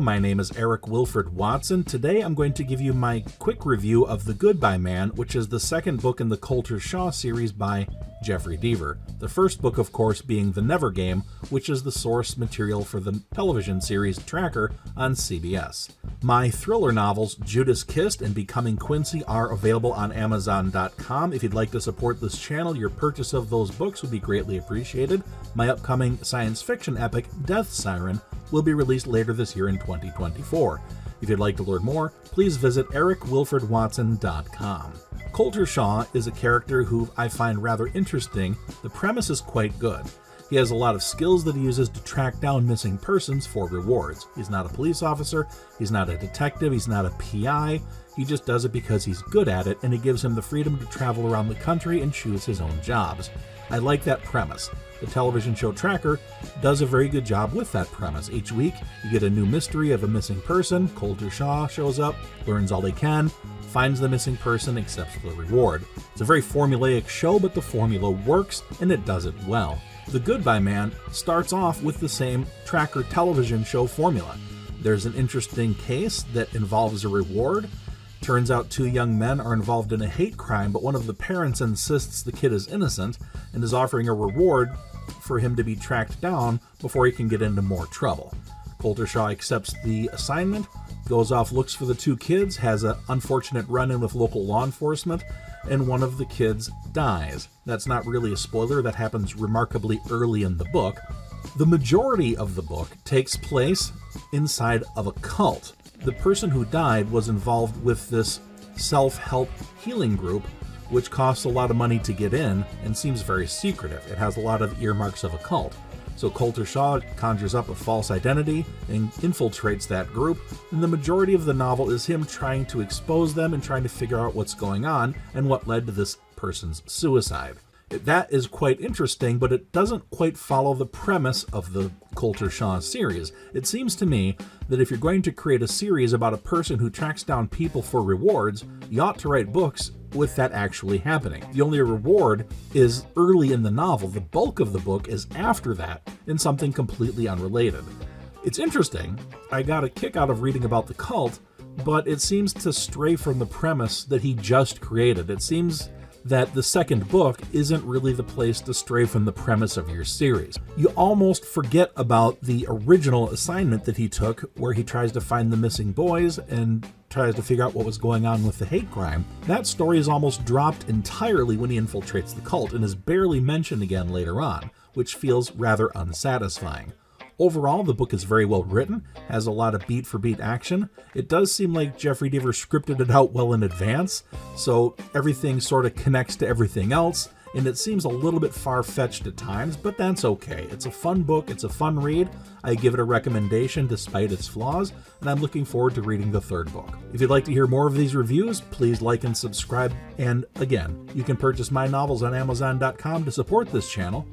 My name is Eric Wilfred Watson. Today I'm going to give you my quick review of The Goodbye Man, which is the second book in the Colter Shaw series by Jeffery Deaver. The first book, of course, being The Never Game, which is the source material for the television series Tracker on CBS. My thriller novels, Judas Kissed and Becoming Quincy, are available on Amazon.com. If you'd like to support this channel, your purchase of those books would be greatly appreciated. My upcoming science fiction epic, Death Siren, will be released later this year in 2024. If you'd like to learn more, please visit ericwilfredwatson.com. Colter Shaw is a character who I find rather interesting. The premise is quite good. He has a lot of skills that he uses to track down missing persons for rewards. He's not a police officer, he's not a detective, he's not a PI. He just does it because he's good at it, and it gives him the freedom to travel around the country and choose his own jobs. I like that premise. The television show Tracker does a very good job with that premise. Each week, you get a new mystery of a missing person. Colter Shaw shows up, learns all he can, finds the missing person, accepts the reward. It's a very formulaic show, but the formula works, and it does it well. The Goodbye Man starts off with the same Tracker television show formula. There's an interesting case that involves a reward. Turns out two young men are involved in a hate crime, but one of the parents insists the kid is innocent and is offering a reward for him to be tracked down before he can get into more trouble. Colter Shaw accepts the assignment, goes off, looks for the two kids, has an unfortunate run-in with local law enforcement, and one of the kids dies. That's not really a spoiler. That happens remarkably early in the book. The majority of the book takes place inside of a cult. The person who died was involved with this self-help healing group, which costs a lot of money to get in and seems very secretive. It has a lot of earmarks of a cult. So Colter Shaw conjures up a false identity and infiltrates that group, and the majority of the novel is him trying to expose them and trying to figure out what's going on and what led to this person's suicide. That is quite interesting, but it doesn't quite follow the premise of the Colter Shaw series. It seems to me that if you're going to create a series about a person who tracks down people for rewards, you ought to write books with that actually happening. The only reward is early in the novel. The bulk of the book is after that in something completely unrelated. It's interesting. I got a kick out of reading about the cult, but it seems to stray from the premise that he just created. It seems that the second book isn't really the place to stray from the premise of your series. You almost forget about the original assignment that he took, where he tries to find the missing boys and tries to figure out what was going on with the hate crime. That story is almost dropped entirely when he infiltrates the cult and is barely mentioned again later on, which feels rather unsatisfying. Overall, the book is very well written, has a lot of beat-for-beat action. It does seem like Jeffery Deaver scripted it out well in advance, so everything sort of connects to everything else, and it seems a little bit far-fetched at times, but that's okay. It's a fun book, it's a fun read. I give it a recommendation despite its flaws, and I'm looking forward to reading the third book. If you'd like to hear more of these reviews, please like and subscribe, and again, you can purchase my novels on Amazon.com to support this channel.